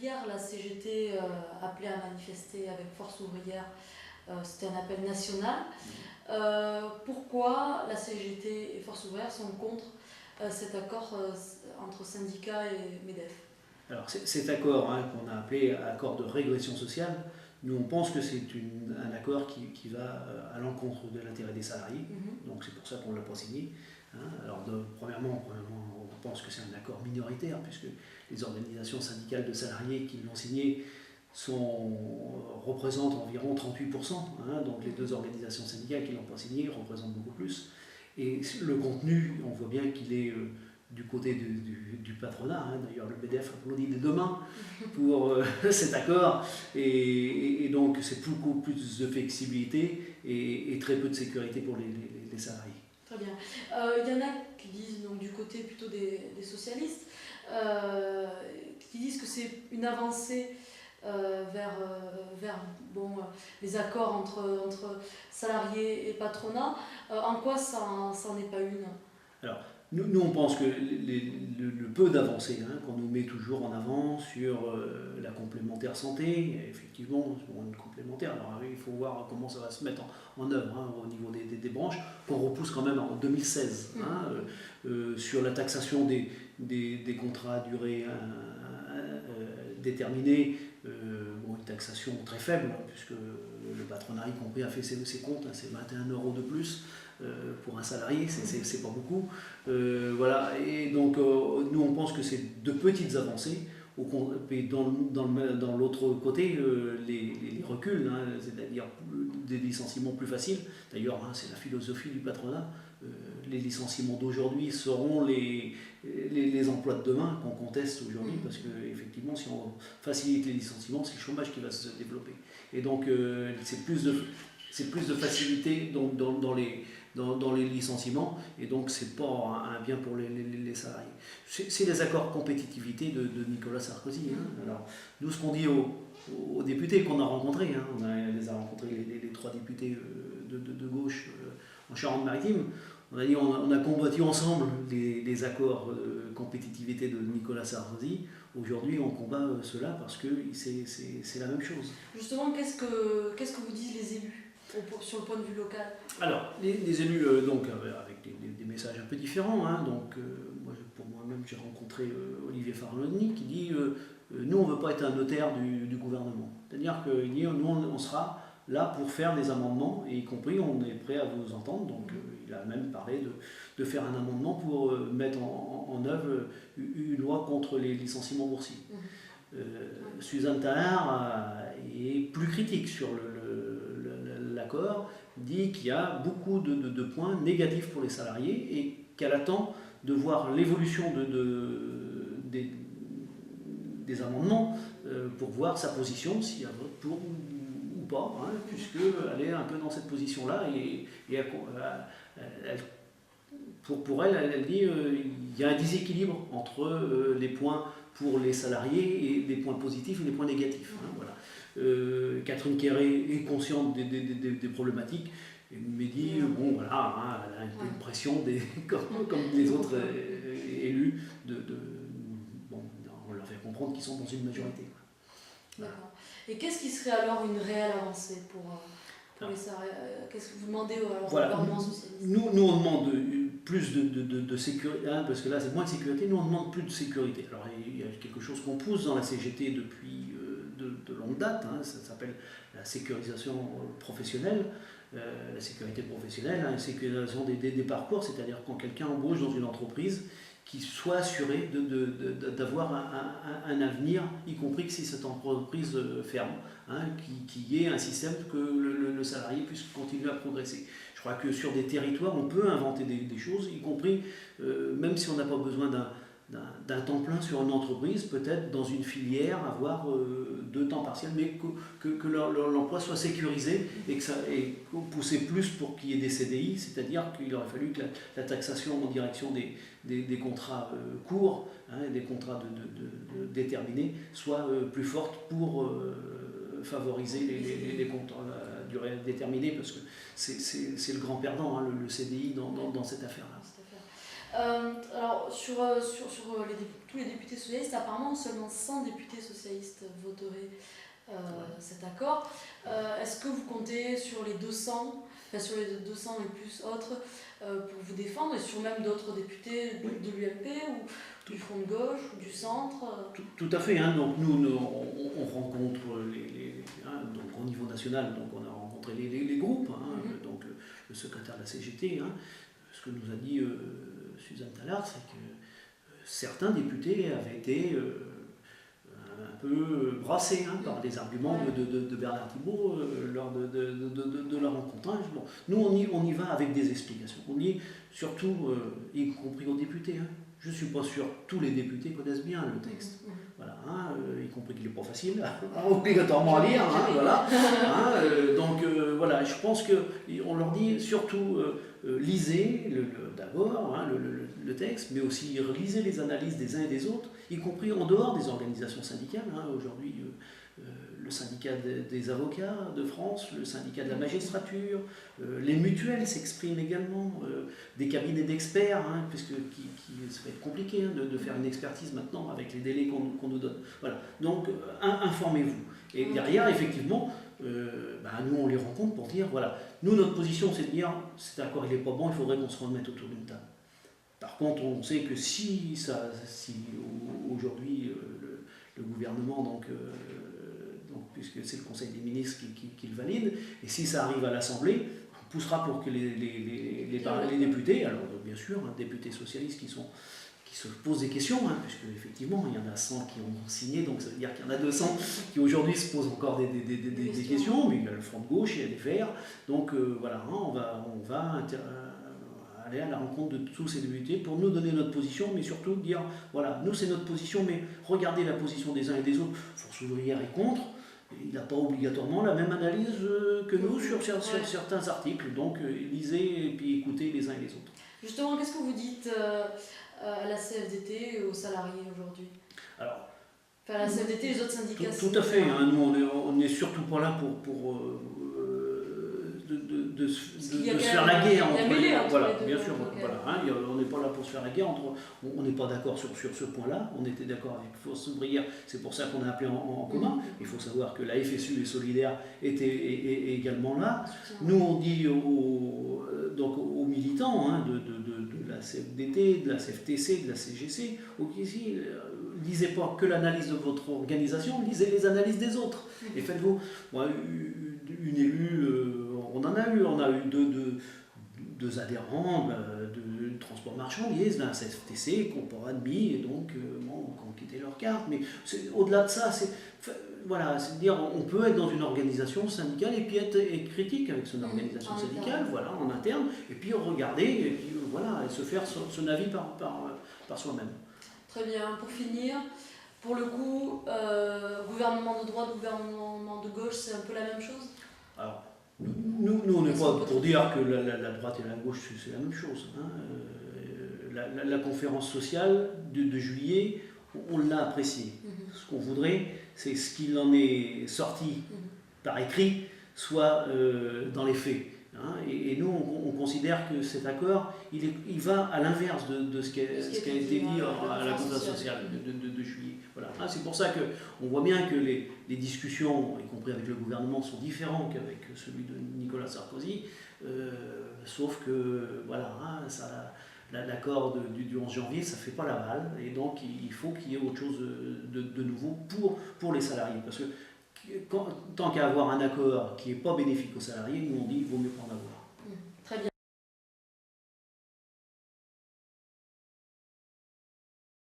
Hier, la CGT appelait à manifester avec Force ouvrière. C'était un appel national. Pourquoi la CGT et Force ouvrière sont contre cet accord entre syndicats et MEDEF? Alors cet accord qu'on a appelé accord de régression sociale, nous on pense que c'est un accord qui va à l'encontre de l'intérêt des salariés, donc c'est pour ça qu'on ne l'a pas signé. Alors premièrement, on pense que c'est un accord minoritaire, puisque les organisations syndicales de salariés qui l'ont signé représentent environ 38%, donc les deux organisations syndicales qui ne l'ont pas signé représentent beaucoup plus. Et le contenu, on voit bien qu'il est du côté du patronat. D'ailleurs, le MEDEF applaudit des deux mains pour cet accord. Et donc, c'est beaucoup plus de flexibilité et très peu de sécurité pour les salariés. Très bien. Il y en a qui disent, donc, du côté plutôt des socialistes, qui disent que c'est une avancée vers les accords entre salariés et patronat. En quoi ça n'en est pas une? Alors, nous, on pense que le peu d'avancées qu'on nous met toujours en avant sur la complémentaire santé, effectivement, pour une complémentaire, alors il faut voir comment ça va se mettre en œuvre au niveau des branches, qu'on repousse quand même en 2016, sur la taxation des contrats à durée déterminée, une taxation très faible, puisque le patronat y compris a fait ses comptes, c'est 21 € de plus. Pour un salarié, c'est pas beaucoup. Voilà. Et donc, nous, on pense que c'est de petites avancées. Et dans l'autre côté, les reculs, c'est-à-dire des licenciements plus faciles. D'ailleurs, c'est la philosophie du patronat. Les licenciements d'aujourd'hui seront les emplois de demain qu'on conteste aujourd'hui, parce qu'effectivement, si on facilite les licenciements, c'est le chômage qui va se développer. Et donc, c'est plus de facilité dans les licenciements, et donc c'est pas un bien pour les salariés. C'est les accords compétitivité de Nicolas Sarkozy. Alors, nous, ce qu'on dit aux députés qu'on a rencontrés, on les a rencontrés, les 3 députés de gauche en Charente-Maritime, on a dit on a combattu ensemble les accords de compétitivité de Nicolas Sarkozy. Aujourd'hui, on combat cela parce que c'est la même chose. Justement, qu'est-ce que vous disent les élus sur le point de vue local? Alors, les élus, donc, avec des messages un peu différents. Pour moi-même, j'ai rencontré Olivier Farloni qui dit nous, on ne veut pas être un notaire du gouvernement. C'est-à-dire qu'il dit nous, on sera là pour faire des amendements, et y compris, on est prêt à vous entendre. Donc, il a même parlé de faire un amendement pour mettre en œuvre une loi contre les licenciements boursiers. Suzanne Tallard est plus critique sur l'accord, dit qu'il y a beaucoup de points négatifs pour les salariés et qu'elle attend de voir l'évolution des amendements pour voir sa position, si elle vote pour ou pas, puisqu'elle est un peu dans cette position-là, et pour elle, elle dit il y a un déséquilibre entre les points pour les salariés et les points positifs et les points négatifs. Voilà. Catherine Quéré est consciente des problématiques, mais dit bon voilà, elle a un peu une pression comme les autres élus on leur fait comprendre qu'ils sont dans une majorité. D'accord. Et qu'est-ce qui serait alors une réelle avancée pour les salariés? Qu'est-ce que vous demandez au gouvernement socialiste? Nous on demande plus de sécurité, parce que là c'est moins de sécurité, nous on demande plus de sécurité. Alors il y a quelque chose qu'on pousse dans la CGT depuis de longue date, ça s'appelle la sécurisation professionnelle, la sécurité professionnelle, la sécurisation des parcours, c'est-à-dire quand quelqu'un embauche dans une entreprise, qui soit assuré d'avoir un avenir, y compris que si cette entreprise ferme, qu'il y ait un système que le salarié puisse continuer à progresser. Je crois que sur des territoires, on peut inventer des choses, y compris, même si on n'a pas besoin d'un temps plein sur une entreprise, peut-être dans une filière, avoir 2 temps partiels, mais que l'emploi soit sécurisé et pousser plus pour qu'il y ait des CDI, c'est-à-dire qu'il aurait fallu que la taxation en direction des contrats courts, des contrats déterminés, soit plus forte pour favoriser les contrats à durée déterminée, parce que c'est le grand perdant, le CDI dans cette affaire-là. Alors, tous les députés socialistes, apparemment, seulement 100 députés socialistes voteraient cet accord. Est-ce que vous comptez sur les 200, sur les 200 et plus autres, pour vous défendre, et sur même d'autres députés de l'UMP ou du Front de gauche ou du centre? Tout à fait. Hein. Donc nous, on rencontre donc au niveau national, donc on a rencontré les groupes. Hein, donc le secrétaire de la CGT. Hein, ce que nous a dit Suzanne Tallard, c'est que certains députés avaient été un peu brassés par les arguments de Bernard Thibault lors de la rencontre. Hein. Bon, nous, on y va avec des explications. On y est surtout, y compris aux députés. Hein. Je ne suis pas sûr que tous les députés connaissent bien le texte. Voilà, hein, y compris qu'il n'est pas facile obligatoirement à lire. Hein, voilà, hein, donc voilà, je pense qu'on leur dit surtout lisez d'abord hein, le texte, mais aussi lisez les analyses des uns et des autres, y compris en dehors des organisations syndicales. Hein, aujourd'hui, le syndicat des avocats de France, le syndicat de la magistrature, les mutuelles s'expriment également, des cabinets d'experts, hein, puisque ça va être compliqué hein, de faire une expertise maintenant avec les délais qu'on nous donne. Voilà. Donc informez-vous. Et derrière, effectivement, nous on les rencontre pour dire, voilà, nous notre position c'est de dire, cet accord il n'est pas bon, il faudrait qu'on se remette autour d'une table. Par contre, on sait que si aujourd'hui le gouvernement, donc, puisque c'est le Conseil des ministres qui le valide, et si ça arrive à l'Assemblée, on poussera pour que les députés, alors bien sûr, hein, députés socialistes qui se posent des questions, hein, puisque effectivement il y en a 100 qui ont signé, donc ça veut dire qu'il y en a 200 qui aujourd'hui se posent encore des questions, mais il y a le Front de gauche, il y a des Verts, donc voilà, hein, on va aller à la rencontre de tous ces députés pour nous donner notre position, mais surtout dire, voilà, nous c'est notre position, mais regardez la position des uns et des autres, Force ouvrière est contre, il n'a pas obligatoirement la même analyse que nous sur certains articles, donc lisez et puis écoutez les uns et les autres. Justement, qu'est-ce que vous dites à la CFDT et aux salariés aujourd'hui? Alors, enfin, la CFDT et les autres syndicats. Tout à fait, hein, nous on n'est surtout pas là pour de se faire la guerre entre les deux. Voilà, bien sûr, voilà, hein, on n'est pas là pour se faire la guerre entre. On n'est pas d'accord sur ce point-là. On était d'accord avec Force ouvrière, c'est pour ça qu'on a appelé en commun. Il faut savoir que la FSU et Solidaire étaient également là. Nous on dit aux militants hein, de la CFDT, de la CFTC, de la CGC, ici, lisez pas que l'analyse de votre organisation, lisez les analyses des autres. Et faites-vous. Moi, une élue, on a eu deux adhérents de transport marchandises, d'un CFTC, qui n'ont pas admis, et donc qui ont quitté leur carte. Mais au-delà de ça, c'est-à-dire on peut être dans une organisation syndicale et puis être critique avec son organisation syndicale, voilà, en interne, et puis regarder, et puis voilà, et se faire son avis par soi-même. Très bien, pour finir, pour le coup, gouvernement de droite, gouvernement de gauche, c'est un peu la même chose? Alors, nous on n'est pas pour dire que la droite et la gauche c'est la même chose. Hein. La conférence sociale de juillet, on l'a appréciée. Ce qu'on voudrait, c'est ce qu'il en est sorti par écrit, soit dans les faits. Hein. Et nous, on considère que cet accord, il va à l'inverse de ce qui a été dit à la conférence sociale de juillet. Voilà. Hein, c'est pour ça qu'on voit bien que les discussions, y compris avec le gouvernement, sont différentes qu'avec celui de Nicolas Sarkozy, sauf que voilà, hein, l'accord du 11 janvier, ça ne fait pas la malle, et donc il faut qu'il y ait autre chose de nouveau pour les salariés. Parce que tant qu'à avoir un accord qui n'est pas bénéfique aux salariés, nous on dit qu'il vaut mieux pas